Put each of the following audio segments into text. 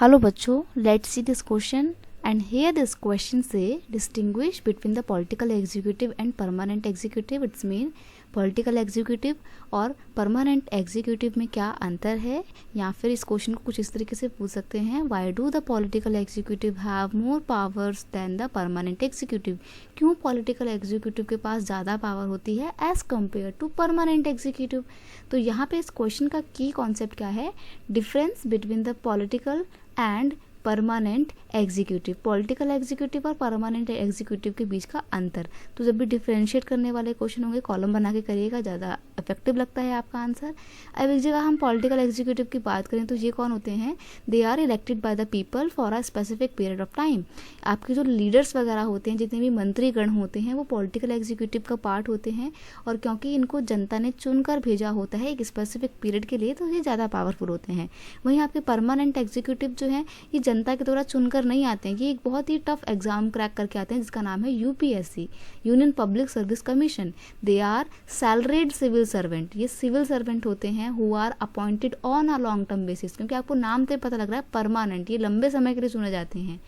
Hello बच्चों, let's see this question and here this question say distinguish between the political executive and permanent executive. It's mean political executive और permanent executive में क्या अंतर है, या फिर इस क्वेश्चन को कुछ इस तरीके से पूछ सकते हैं, why do the political executive have more powers than the permanent executive. क्यों पॉलिटिकल एग्जीक्यूटिव के पास ज़्यादा पावर होती है as compared to permanent executive. तो यहाँ पे इस क्वेश्चन का की कॉन्सेप्ट क्या है, difference between the political and permanent executive. Political executive और परमानेंट एग्जीक्यूटिव के बीच का अंतर. तो जब भी डिफरेंशिएट करने वाले क्वेश्चन होंगे कॉलम बना के करिएगा, ज़्यादा इफेक्टिव लगता है आपका आंसर. अब एक जगह हम पॉलिटिकल एग्जीक्यूटिव की बात करें तो ये कौन होते हैं, they are elected by the people for a specific period of time. आपके जो लीडर्स वगैरह होते हैं, जितने भी मंत्रीगण होते हैं, वो पॉलिटिकल एग्जीक्यूटिव का पार्ट होते हैं. और क्योंकि इनको जनता ने चुनकर भेजा होता है एक स्पेसिफिक पीरियड के लिए, तो ये ज़्यादा पावरफुल होते हैं. वहीं आपके परमानेंट एग्जीक्यूटिव जो हैं, ये जनता के द्वारा चुनकर नहीं आते हैं, ये एक बहुत ही टफ एग्जाम क्रैक करके आते हैं जिसका नाम है UPSC, union public service commission. They are salaried civil servant. ये सिविल सर्वेंट होते हैं who are appointed on a long term basis. क्योंकि आपको नाम से पता लग रहा है परमानेंट, ये लंबे समय के लिए चुने जाते हैं.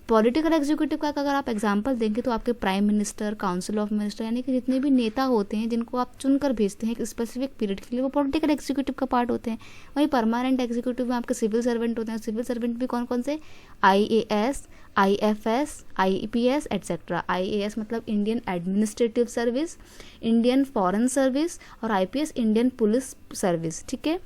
पॉलिटिकल एग्जीक्यूटिव का अगर आप एग्जांपल देंगे तो आपके prime minister, council of minister, यानी कि जितने भी नेता होते हैं जिनको आप चुनकर भेजते हैं एक स्पेसिफिक पीरियड के लिए, वो पॉलिटिकल एग्जीक्यूटिव का पार्ट होते हैं. वहीं परमानेंट एग्जीक्यूटिव में आपके सिविल सर्वेंट होते हैं. सिविल सर्वेंट भी कौन कौन से, IAS, IFS, IPS etcetera. IAS मतलब Indian administrative service, Indian foreign service, और IPS इंडियन पुलिस सर्विस. ठीक है.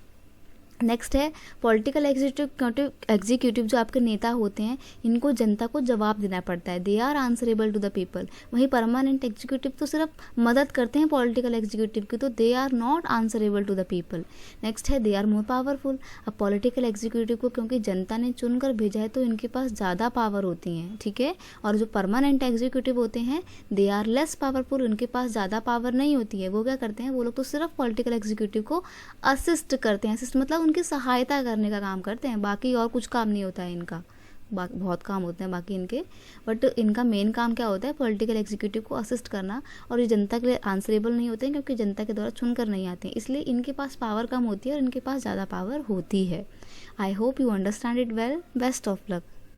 नेक्स्ट है पॉलिटिकल एग्जीक्यूटिव जो आपके नेता होते हैं, इनको जनता को जवाब देना पड़ता है. They are answerable to the people. वहीं परमानेंट एग्जीक्यूटिव तो सिर्फ मदद करते हैं पॉलिटिकल एग्जीक्यूटिव की, तो they are not answerable to the people. Next है दे आर मोर पावरफुल. अब पॉलिटिकल एग्जीक्यूटिव को क्योंकि जनता ने चुनकर भेजा है तो इनके पास ज़्यादा पावर होती हैं. ठीक है. और जो परमानेंट एग्जीक्यूटिव होते हैं दे आर लेस पावरफुल. उनके पास ज़्यादा पावर नहीं होती है. वो क्या करते हैं, वो लोग तो सिर्फ पॉलिटिकल एग्जीक्यूटिव को असिस्ट करते हैं. असिस्ट मतलब उनकी सहायता करने का काम करते हैं, बाकी और कुछ काम नहीं होता है इनका. बहुत काम होते हैं बाकी इनके, बट इनका मेन काम क्या होता है, पॉलिटिकल एग्जीक्यूटिव को असिस्ट करना. और ये जनता के लिए आंसरेबल नहीं होते हैं क्योंकि जनता के द्वारा चुनकर नहीं आते हैं, इसलिए इनके पास पावर कम होती है और इनके पास ज़्यादा पावर होती है. I hope you understand it well. Best of luck.